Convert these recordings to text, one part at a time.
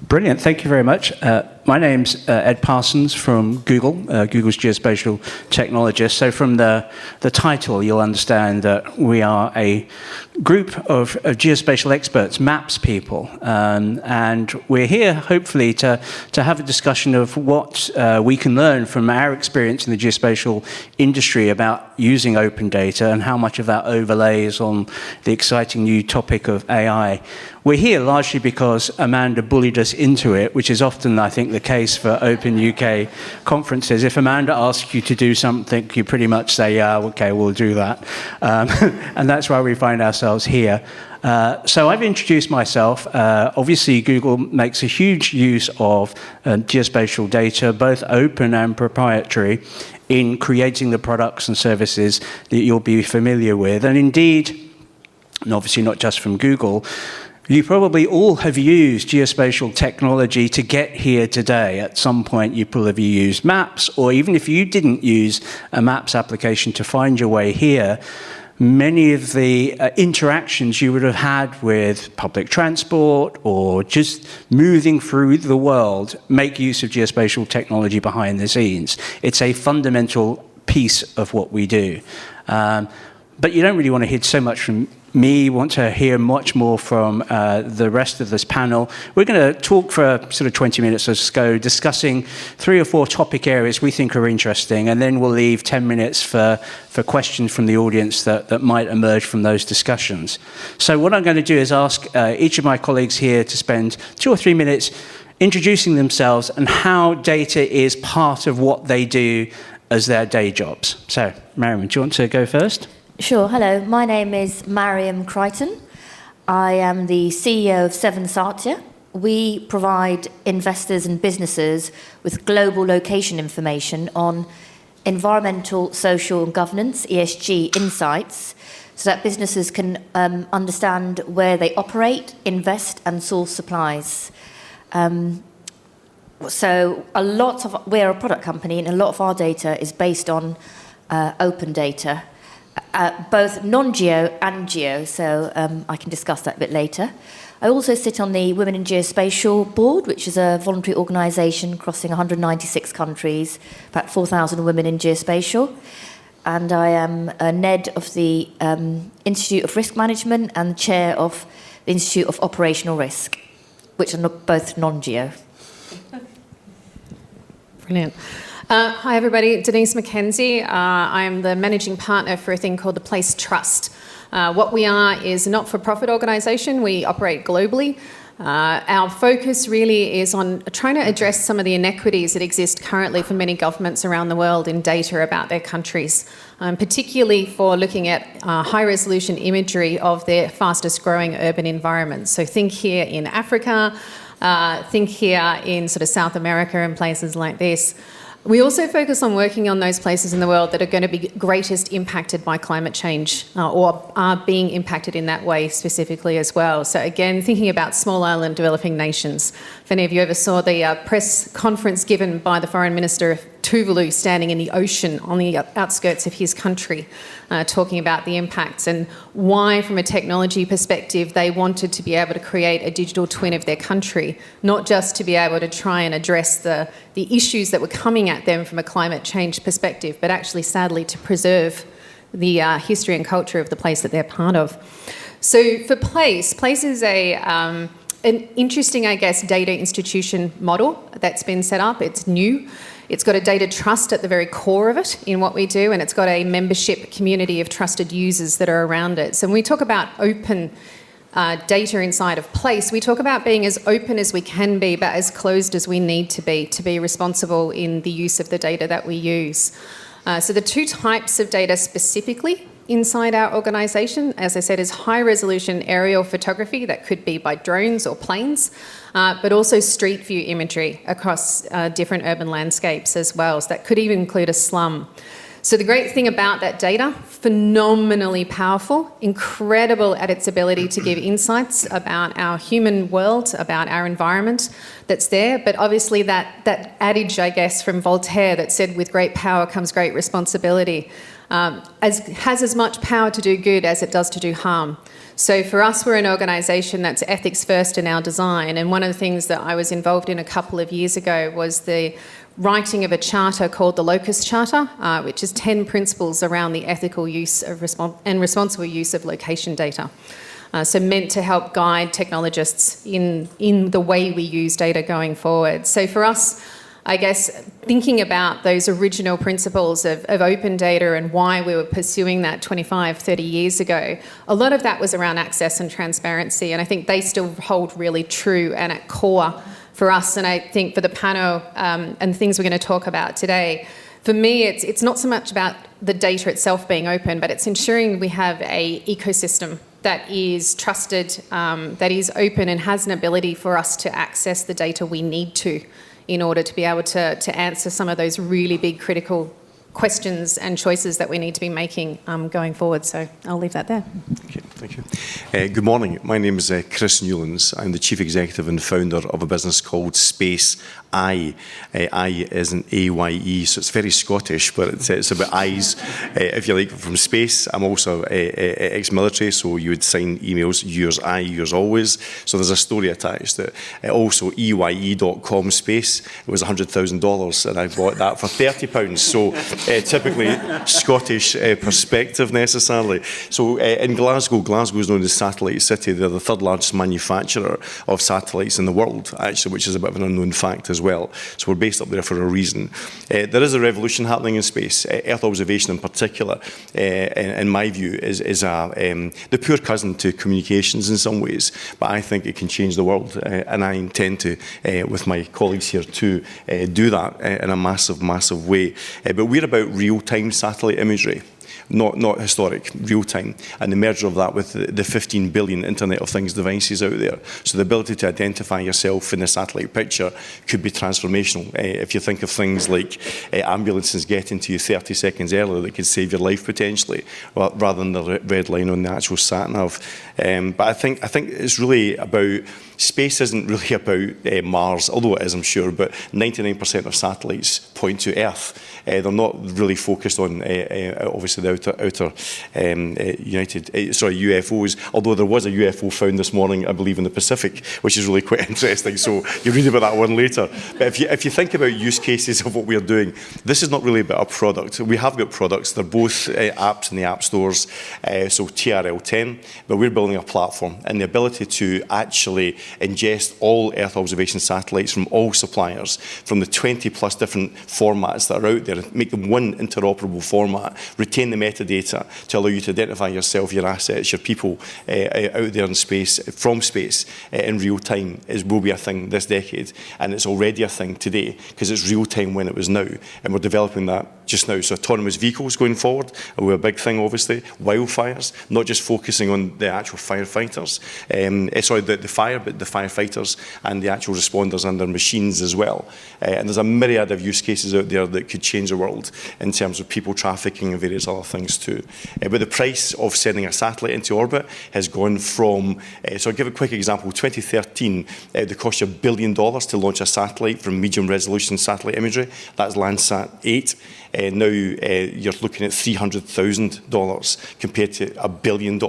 Brilliant. Thank you very much. My name's Ed Parsons from Google, Google's Geospatial Technologist. So from the title, you'll understand that we are a group of geospatial experts, maps people. And we're here, hopefully, to have a discussion of what we can learn from our experience in the geospatial industry about using open data and how much of that overlays on the exciting new topic of AI. We're here largely because Amanda bullied us into it, which is often, I think, the case for OpenUK conferences. If Amanda asks you to do something, you pretty much say, yeah, okay, we'll do that. And that's why we find ourselves here. So I've introduced myself. Obviously, Google makes a huge use of geospatial data, both open and proprietary, in creating the products and services that you'll be familiar with. And indeed, and obviously not just from Google, you probably all have used geospatial technology to get here today. At some point, you probably used maps, or even if you didn't use a maps application to find your way here, many of the interactions you would have had with public transport or just moving through the world make use of geospatial technology behind the scenes. It's a fundamental piece of what we do. But you don't really want to hear so much from me. You want to hear much more from the rest of this panel. We're going to talk for sort of 20 minutes or so, discussing 3 or 4 topic areas we think are interesting, and then we'll leave 10 minutes for questions from the audience that might emerge from those discussions. So what I'm going to do is ask each of my colleagues here to spend 2 or 3 minutes introducing themselves and how data is part of what they do as their day jobs. So, Mariam, do you want to go first? Sure. Hello, my name is Mariam Crichton. I am the CEO of Seven Satya. We provide investors and businesses with global location information on environmental, social and governance, ESG insights, so that businesses can understand where they operate, invest and source supplies. So we're a product company, and a lot of our data is based on open data. Both non-geo and geo, so I can discuss that a bit later. I also sit on the Women in Geospatial board, which is a voluntary organisation crossing 196 countries, about 4,000 women in geospatial. And I am a NED of the Institute of Risk Management and chair of the Institute of Operational Risk, which are both non-geo. Brilliant. Hi everybody, Denise McKenzie. I'm the managing partner for a thing called the Place Trust. What we are is a not-for-profit organisation. We operate globally. Our focus really is on trying to address some of the inequities that exist currently for many governments around the world in data about their countries, particularly for looking at high-resolution imagery of their fastest-growing urban environments. So think here in Africa, think here in sort of South America and places like this. We also focus on working on those places in the world that are going to be greatest impacted by climate change or are being impacted in that way specifically as well. So again, thinking about small island developing nations. If any of you ever saw the press conference given by the Foreign Minister of Tuvalu standing in the ocean on the outskirts of his country, talking about the impacts and why, from a technology perspective, they wanted to be able to create a digital twin of their country, not just to be able to try and address the issues that were coming at them from a climate change perspective, but actually, sadly, to preserve the history and culture of the place that they're part of. So for Place is an interesting, I guess, data institution model that's been set up. It's new. It's got a data trust at the very core of it in what we do, and it's got a membership community of trusted users that are around it. So when we talk about open data inside of Place, we talk about being as open as we can be, but as closed as we need to be responsible in the use of the data that we use. So the 2 types of data specifically inside our organisation, as I said, is high-resolution aerial photography that could be by drones or planes, but also street view imagery across different urban landscapes as well. So that could even include a slum. So the great thing about that data, phenomenally powerful, incredible at its ability to give insights about our human world, about our environment that's there, but obviously that adage, I guess, from Voltaire that said, with great power comes great responsibility. has as much power to do good as it does to do harm. So for us, we're an organisation that's ethics first in our design, and one of the things that I was involved in a couple of years ago was the writing of a charter called the Locus Charter, which is 10 principles around the ethical use of and responsible use of location data. So meant to help guide technologists in the way we use data going forward. So for us, I guess, thinking about those original principles of open data and why we were pursuing that 25, 30 years ago, a lot of that was around access and transparency, and I think they still hold really true and at core for us. And I think for the panel and the things we're going to talk about today, for me, it's not so much about the data itself being open, but it's ensuring we have an ecosystem that is trusted, that is open and has an ability for us to access the data we need to in order to be able to answer some of those really big critical questions and choices that we need to be making going forward. So I'll leave that there. Okay, thank you. Good morning. My name is Chris Newlands. I'm the Chief Executive and founder of a business called Space I. I is an A-Y-E, so it's very Scottish, but it's about eyes, if you like, from space. I'm also ex-military, so you would sign emails, yours I, yours always. So there's a story attached to it. Also, EYE.com space, it was $100,000, and I bought that for £30. So typically Scottish perspective necessarily. So in Glasgow is known as Satellite City. They're the third largest manufacturer of satellites in the world, actually, which is a bit of an unknown fact as well. So we're based up there for a reason. There is a revolution happening in space. Earth observation in particular, in my view, is the poor cousin to communications in some ways, but I think it can change the world, and I intend to, with my colleagues here, to do that in a massive, massive way. But we're about real-time satellite imagery. Not historic, real-time, and the merger of that with the 15 billion Internet of Things devices out there. So the ability to identify yourself in the satellite picture could be transformational. If you think of things like ambulances getting to you 30 seconds earlier, that could save your life potentially, rather than the red line on the actual sat-nav. But I think it's really about, space isn't really about Mars, although it is, I'm sure, but 99% of satellites point to Earth. They're not really focused on, obviously, the outer UFOs, although there was a UFO found this morning, I believe, in the Pacific, which is really quite interesting. So you'll read about that one later. But if you think about use cases of what we're doing, this is not really about a product. We have got products. They're both apps in the app stores, so TRL10, but we're building a platform, and the ability to actually ingest all Earth observation satellites from all suppliers, from the 20 plus different formats that are out there, make them one interoperable format, retain the metadata to allow you to identify yourself, your assets, your people out there in space, from space, in real time, will be a thing this decade. And it's already a thing today, because it's real time when it was now. And we're developing that just now. So autonomous vehicles going forward will be a big thing, obviously. Wildfires, not just focusing on the actual firefighters, the fire, but the firefighters and the actual responders and their machines as well. And there's a myriad of use cases out there that could change the world in terms of people trafficking and various other things too. But the price of sending a satellite into orbit has gone from, so I'll give a quick example. 2013, it cost you $1 billion to launch a satellite from medium resolution satellite imagery. That's Landsat 8. Now you're looking at $300,000 compared to $1 billion.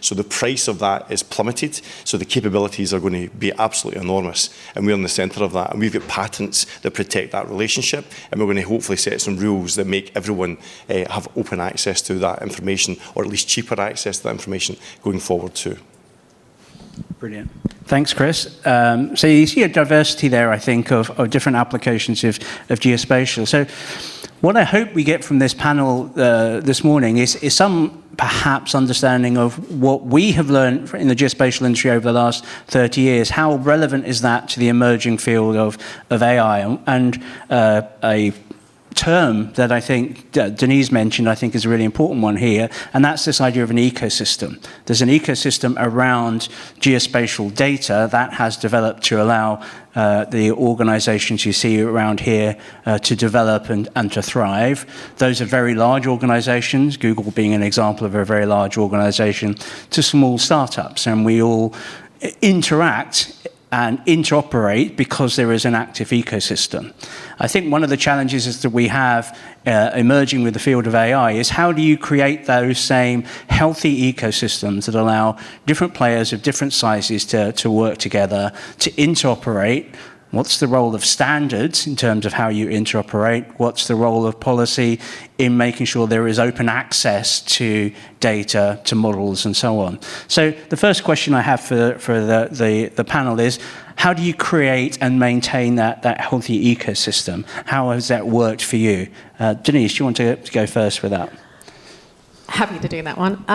So the price of that is plummeted. So the capabilities are going to be absolutely enormous. And we're in the centre of that. And we've got patents that protect that relationship. And we're going to hopefully set some rules that make everyone have open access to that information, or at least cheaper access to that information going forward too. Brilliant. Thanks, Chris. So you see a diversity there, I think, of different applications of geospatial. So what I hope we get from this panel this morning is some perhaps understanding of what we have learned in the geospatial industry over the last 30 years. How relevant is that to the emerging field of AI? And a term that I think Denise mentioned, I think is a really important one here, and that's this idea of an ecosystem. There's an ecosystem around geospatial data that has developed to allow the organizations you see around here to develop and to thrive. Those are very large organizations, Google being an example of a very large organization, to small startups, and we all interact and interoperate because there is an active ecosystem. I think one of the challenges is that we have emerging with the field of AI is how do you create those same healthy ecosystems that allow different players of different sizes to work together, to interoperate. What's the role of standards in terms of how you interoperate? What's the role of policy in making sure there is open access to data, to models, and so on? So the first question I have for the panel is, how do you create and maintain that healthy ecosystem? How has that worked for you? Denise, do you want to go first with that? Happy to do that one.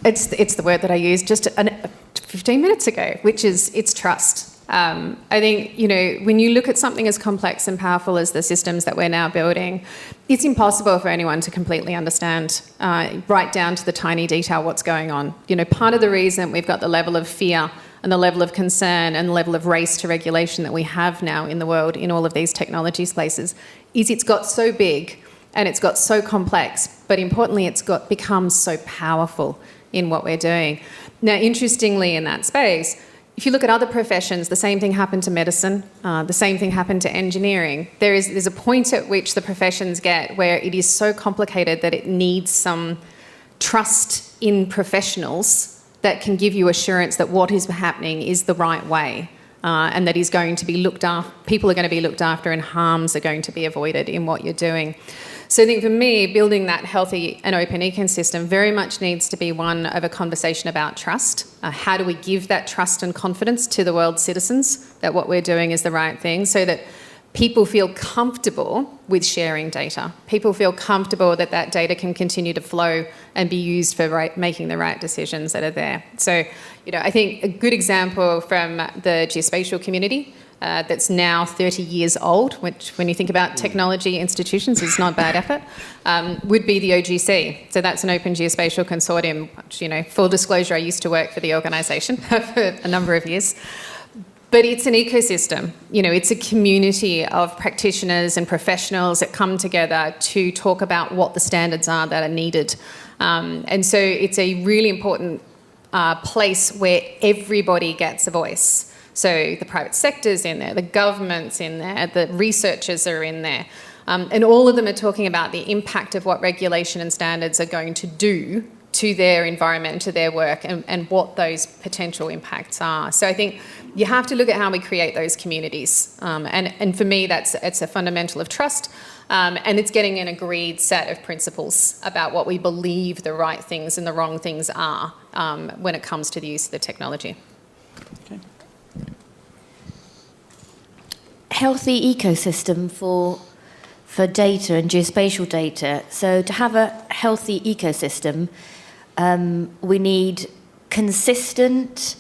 It's the word that I used just 15 minutes ago, which is it's trust. I think, when you look at something as complex and powerful as the systems that we're now building, it's impossible for anyone to completely understand, right down to the tiny detail, what's going on. Part of the reason we've got the level of fear and the level of concern and the level of race to regulation that we have now in the world in all of these technology spaces is it's got so big and it's got so complex, but importantly, it's become so powerful in what we're doing. Now, interestingly, in that space, if you look at other professions, the same thing happened to medicine, the same thing happened to engineering. There's a point at which the professions get where it is so complicated that it needs some trust in professionals that can give you assurance that what is happening is the right way, and that is going to be looked after, people are going to be looked after and harms are going to be avoided in what you're doing. So I think for me, building that healthy and open ecosystem very much needs to be one of a conversation about trust. How do we give that trust and confidence to the world's citizens that what we're doing is the right thing, so that people feel comfortable with sharing data. People feel comfortable that that data can continue to flow and be used for making the right decisions that are there. So, I think a good example from the geospatial community that's now 30 years old, which when you think about technology institutions is not bad effort, would be the OGC. So that's an open geospatial consortium, which, full disclosure, I used to work for the organisation for a number of years. But it's an ecosystem. It's a community of practitioners and professionals that come together to talk about what the standards are that are needed. And so it's a really important place where everybody gets a voice. So the private sector's in there, the government's in there, the researchers are in there. And all of them are talking about the impact of what regulation and standards are going to do to their environment, to their work, and what those potential impacts are. So I think you have to look at how we create those communities. And for me, it's a fundamental of trust. And it's getting an agreed set of principles about what we believe the right things and the wrong things are when it comes to the use of the technology. Okay. Healthy ecosystem for data and geospatial data. So to have a healthy ecosystem, we need consistent,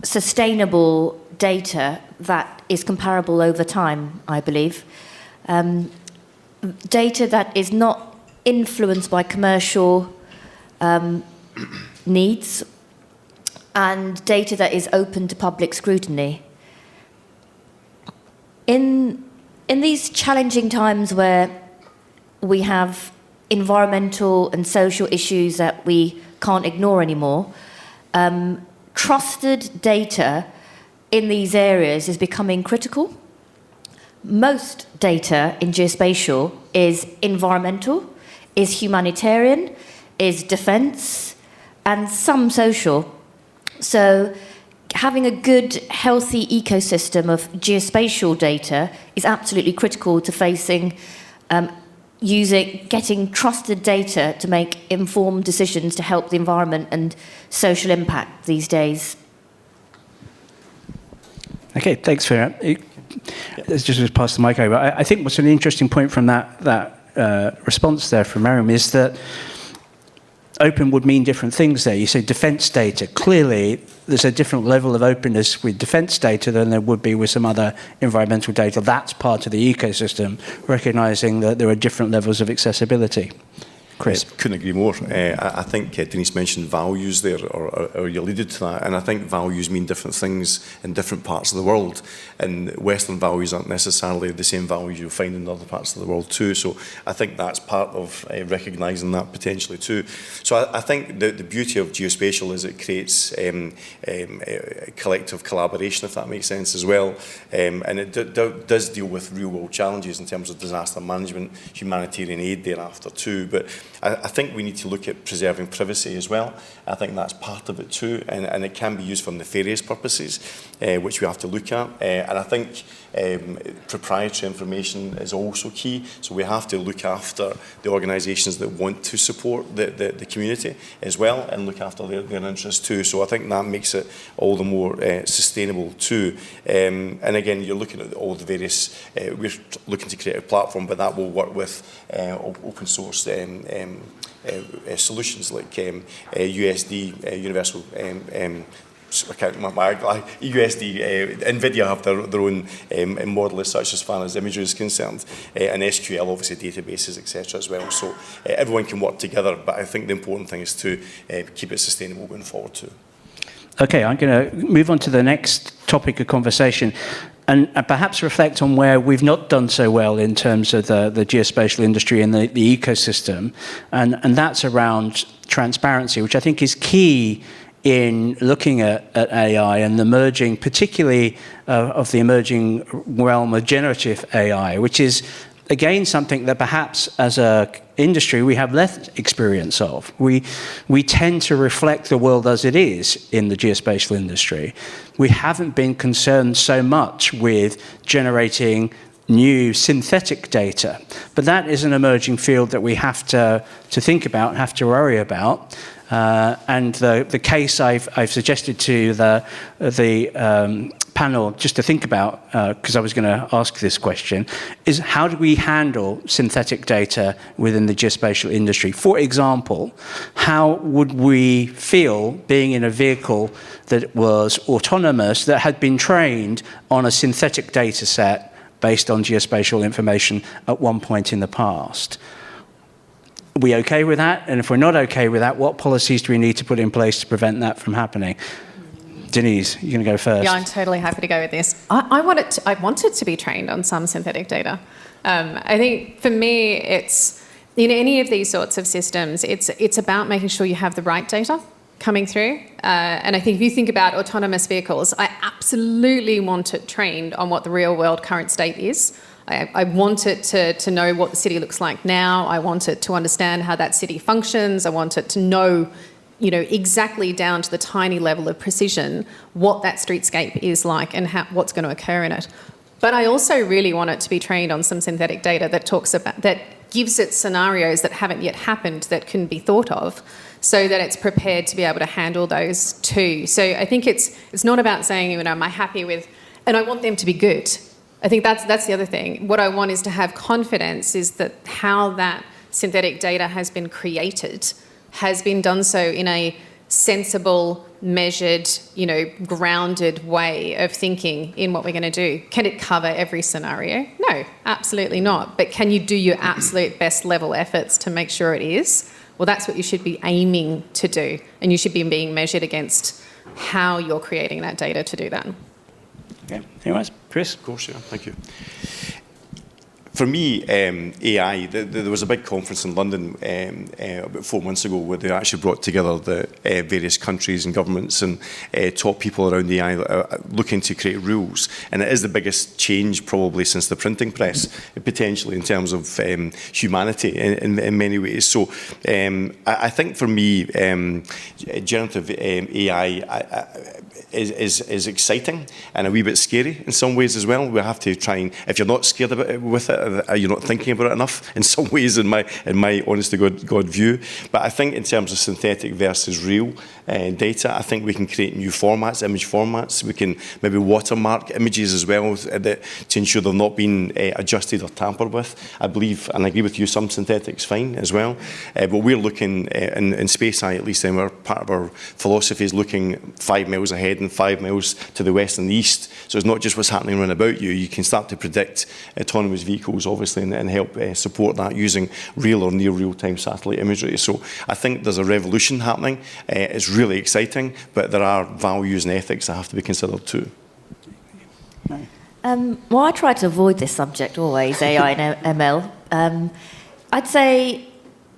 sustainable data that is comparable over time, I believe. Data that is not influenced by commercial needs, and data that is open to public scrutiny. In these challenging times where we have environmental and social issues that we can't ignore anymore, trusted data in these areas is becoming critical. Most data in geospatial is environmental, is humanitarian, is defence, and some social. So having a good, healthy ecosystem of geospatial data is absolutely critical to facing getting trusted data to make informed decisions to help the environment and social impact these days. Okay, thanks for that. Let's just pass the mic over. I think what's an interesting point from that response there from Mariam is that open would mean different things there. You say defence data. Clearly, there's a different level of openness with defence data than there would be with some other environmental data. That's part of the ecosystem, recognising that there are different levels of accessibility. Chris? Couldn't agree more. I think Denise mentioned values there, or you alluded to that, and I think values mean different things in different parts of the world, and Western values aren't necessarily the same values you'll find in other parts of the world too. So I think that's part of recognising that potentially too. So I think the beauty of geospatial is it creates a collective collaboration, if that makes sense as well, and it does deal with real world challenges in terms of disaster management, humanitarian aid thereafter too. But I think we need to look at preserving privacy as well. I think that's part of it too, and it can be used for nefarious purposes, which we have to look at. And I think proprietary information is also key, so we have to look after the organisations that want to support the community as well, and look after their interests too. So I think that makes it all the more sustainable too. And again, you're looking at all the various, we're looking to create a platform, but that will work with open source solutions like USD, Universal USD, NVIDIA have their own model as such as far as imagery is concerned, and SQL obviously databases, etc. as well. So everyone can work together, but I think the important thing is to keep it sustainable going forward too. Okay, I'm going to move on to the next topic of conversation, and perhaps reflect on where we've not done so well in terms of the geospatial industry and the ecosystem, and that's around transparency, which I think is key in looking at AI and the merging, particularly of the emerging realm of generative AI, which is, again, something that perhaps as an industry we have less experience of. We tend to reflect the world as it is in the geospatial industry. We haven't been concerned so much with generating new synthetic data, but that is an emerging field that we have to think about, have to worry about. And the case I've suggested to the panel just to think about, because I was going to ask this question, is how do we handle synthetic data within the geospatial industry? For example, how would we feel being in a vehicle that was autonomous, that had been trained on a synthetic data set based on geospatial information at one point in the past? Are we okay with that? And if we're not okay with that, what policies do we need to put in place to prevent that from happening? Denise, you're going to go first. Yeah, I'm totally happy to go with this. I want it to be trained on some synthetic data. I think for me, it's in any of these sorts of systems, it's about making sure you have the right data coming through. And I think if you think about autonomous vehicles, I absolutely want it trained on what the real world current state is. I want it to know what the city looks like now. I want it to understand how that city functions. I want it to know, exactly down to the tiny level of precision what that streetscape is like and what's going to occur in it. But I also really want it to be trained on some synthetic data that gives it scenarios that haven't yet happened that can be thought of, so that it's prepared to be able to handle those too. So I think it's not about saying, am I happy with, and I want them to be good. I think that's the other thing. What I want is to have confidence is that how that synthetic data has been created has been done so in a sensible, measured, grounded way of thinking in what we're going to do. Can it cover every scenario? No, absolutely not. But can you do your absolute best level efforts to make sure it is? Well, that's what you should be aiming to do. And you should be being measured against how you're creating that data to do that. Okay. Anyways, Chris? Of course, yeah. Thank you. For me, AI, there was a big conference in London about 4 months ago where they actually brought together the various countries and governments and top people around AI looking to create rules. And it is the biggest change probably since the printing press, potentially in terms of humanity in many ways. So I think for me, generative AI is exciting and a wee bit scary in some ways as well. We have to try and, if you're not scared about it with it, you're not thinking about it enough in some ways in my honest to God view. But I think in terms of synthetic versus real data, I think we can create new formats, image formats. We can maybe watermark images as well to ensure they're not being adjusted or tampered with. I believe, and I agree with you, some synthetic's fine as well. But we're looking in Space Eye, at least, and part of our philosophy is looking 5 miles ahead and 5 miles to the west and the east. So it's not just what's happening around about you. You can start to predict autonomous vehicles vehicles, obviously, and help support that using real or near real-time satellite imagery. So I think there's a revolution happening. It's really exciting, but there are values and ethics that have to be considered too. Well, I try to avoid this subject always, AI and ML. I'd say,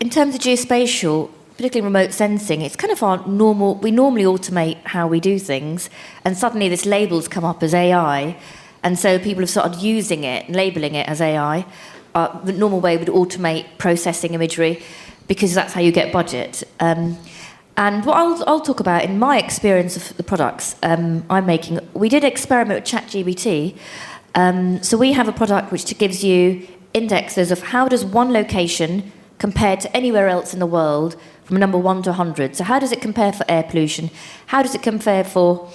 in terms of geospatial, particularly remote sensing, it's kind of our normal. We normally automate how we do things, and suddenly this label's come up as AI, and so people have started using it and labeling it as AI. The normal way would automate processing imagery, because that's how you get budget. And what I'll talk about in my experience of the products I'm making, we did experiment with ChatGPT. So we have a product which gives you indexes of how does one location compare to anywhere else in the world from number 1 to 100. So how does it compare for air pollution? How does it compare for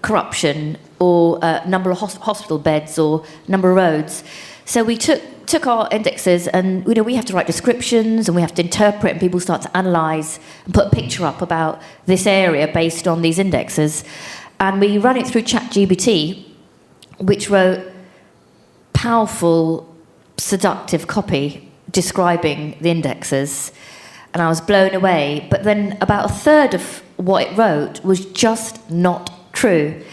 corruption, or number of hospital beds, or number of roads? So we took our indexes, and we have to write descriptions, and we have to interpret, and people start to analyse and put a picture up about this area based on these indexes. And we ran it through ChatGPT, which wrote powerful, seductive copy describing the indexes. And I was blown away. But then about a third of what it wrote was just not true.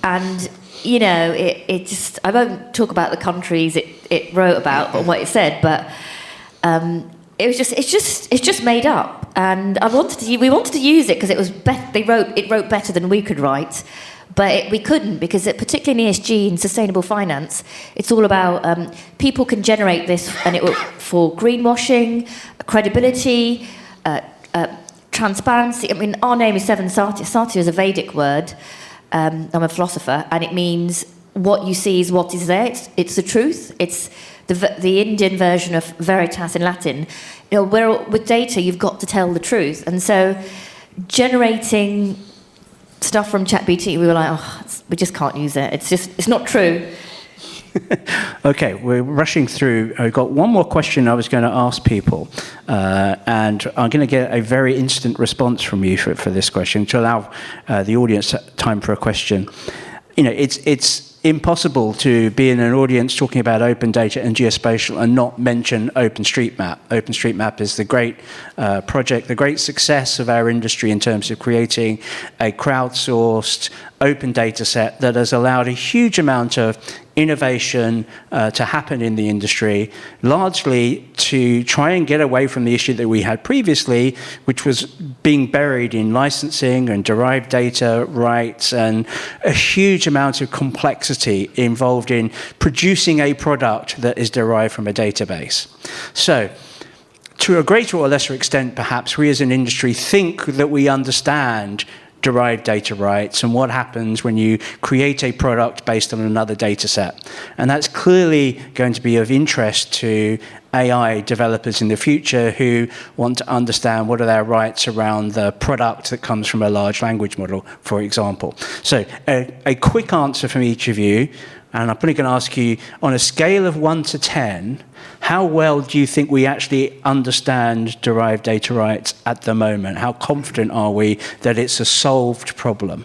And it just, I won't talk about the countries it wrote about or what it said, but it's just made up. And we wanted to use it because it wrote better than we could write, but we couldn't, because particularly in ESG and sustainable finance, it's all about people can generate this, and it will for greenwashing, credibility, transparency. I mean, our name is Seven Satya. Satya is a Vedic word. I'm a philosopher, and it means what you see is what is there. It's the truth. It's the Indian version of veritas in Latin. With data, you've got to tell the truth. And so, generating stuff from ChatGPT, we were like, we just can't use it. It's not true. Okay, we're rushing through. I've got one more question I was going to ask people, and I'm going to get a very instant response from you for this question to allow the audience time for a question. It's impossible to be in an audience talking about open data and geospatial and not mention OpenStreetMap. OpenStreetMap is the great project, the great success of our industry in terms of creating a crowdsourced open data set that has allowed a huge amount of innovation to happen in the industry, largely to try and get away from the issue that we had previously, which was being buried in licensing and derived data rights, and a huge amount of complexity involved in producing a product that is derived from a database. So, to a greater or lesser extent, perhaps, we as an industry think that we understand derived data rights and what happens when you create a product based on another data set. And that's clearly going to be of interest to AI developers in the future who want to understand what are their rights around the product that comes from a large language model, for example. So a quick answer from each of you, and I'm probably going to ask you, on a scale of 1 to 10, how well do you think we actually understand derived data rights at the moment? How confident are we that it's a solved problem?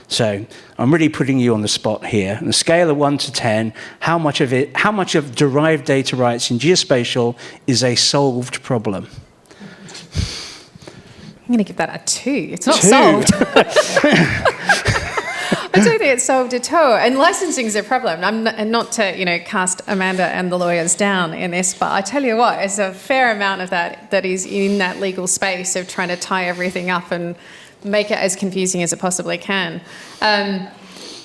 So I'm really putting you on the spot here. On a scale of 1 to 10, how much of derived data rights in geospatial is a solved problem? I'm going to give that a 2. It's not solved. I don't think it's solved at all. And licensing is a problem. And not to, cast Amanda and the lawyers down in this, but I tell you what, there's a fair amount of that is in that legal space of trying to tie everything up and make it as confusing as it possibly can.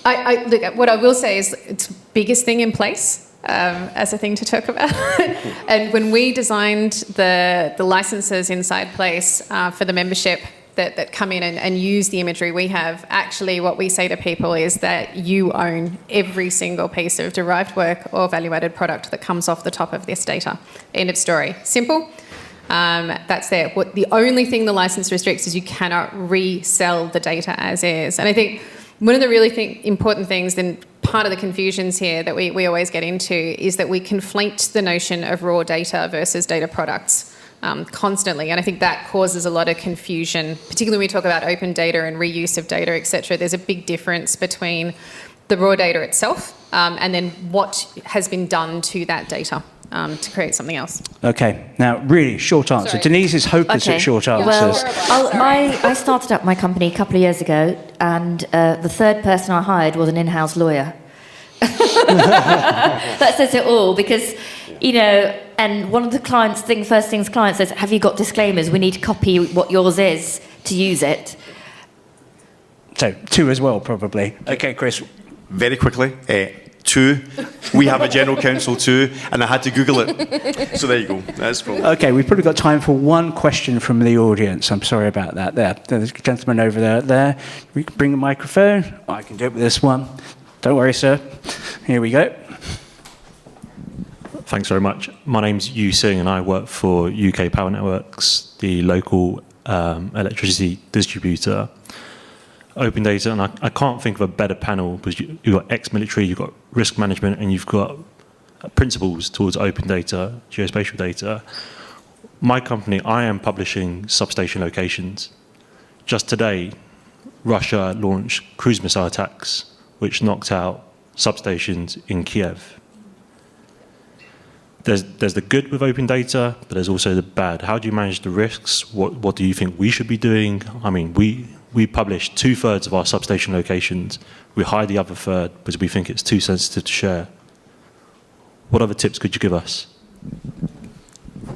Look, what I will say is it's the biggest thing in place as a thing to talk about. And when we designed the licenses inside Place for the membership that come in and use the imagery we have, actually what we say to people is that you own every single piece of derived work or value-added product that comes off the top of this data. End of story. Simple. That's there. The only thing the license restricts is you cannot resell the data as is. And I think one of the really important things, and part of the confusions here that we always get into, is that we conflate the notion of raw data versus data products constantly. And I think that causes a lot of confusion, particularly when we talk about open data and reuse of data, etc. There's a big difference between the raw data itself, and then what has been done to that data to create something else. Okay, now really short answer. Sorry. Denise's hopeless at short answers. Well, I started up my company a couple of years ago, and the third person I hired was an in-house lawyer. That says it all, because, you know, and one of the first things client says, have you got disclaimers? We need to copy what yours is to use it. So 2 as well, probably. Okay, Chris. Very quickly, 2. We have a general counsel too, and I had to Google it. So there you go. That's probably. Okay, we've probably got time for one question from the audience. I'm sorry about that. There's a gentleman over there. We can bring a microphone. I can do it with this one. Don't worry, sir. Here we go. Thanks very much. My name's Yu Singh, and I work for UK Power Networks, the local electricity distributor. Open data, and I can't think of a better panel, because you've got ex-military, you've got risk management, and you've got principles towards open data, geospatial data. My company, I am publishing substation locations. Just today, Russia launched cruise missile attacks, which knocked out substations in Kiev. There's the good with open data, but there's also the bad. How do you manage the risks? What do you think we should be doing? I mean, we publish 2/3 of our substation locations. We hide the other third because we think it's too sensitive to share. What other tips could you give us?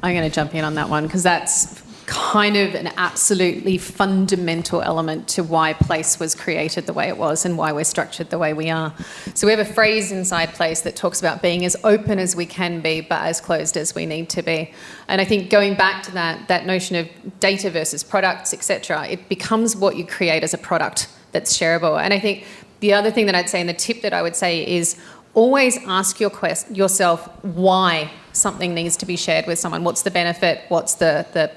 I'm going to jump in on that one, because that's kind of an absolutely fundamental element to why Place was created the way it was and why we're structured the way we are. So we have a phrase inside Place that talks about being as open as we can be, but as closed as we need to be. And I think going back to that notion of data versus products, etc., it becomes what you create as a product that's shareable. And I think the other thing that I'd say, and the tip that I would say, is always ask yourself why something needs to be shared with someone. What's the benefit? What's the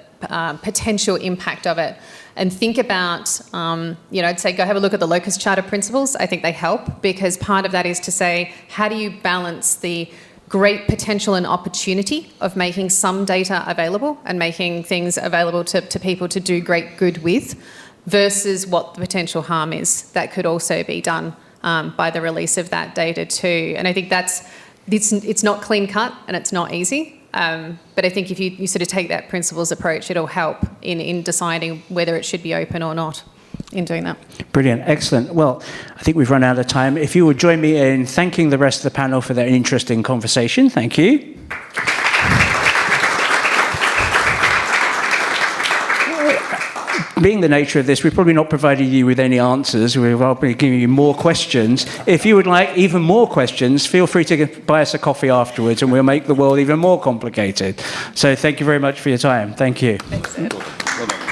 potential impact of it? And think about, I'd say go have a look at the Locust Charter principles. I think they help, because part of that is to say, how do you balance the great potential and opportunity of making some data available and making things available to people to do great good with, versus what the potential harm is that could also be done by the release of that data too. And I think it's not clean cut and it's not easy. But I think if you sort of take that principles approach, it'll help in deciding whether it should be open or not in doing that. Brilliant, excellent. Well, I think we've run out of time. If you would join me in thanking the rest of the panel for their interesting conversation. Thank you. Being the nature of this, we've probably not provided you with any answers. We're probably giving you more questions. If you would like even more questions, feel free to buy us a coffee afterwards, and we'll make the world even more complicated. So thank you very much for your time. Thank you. Thanks, Ed. Well done.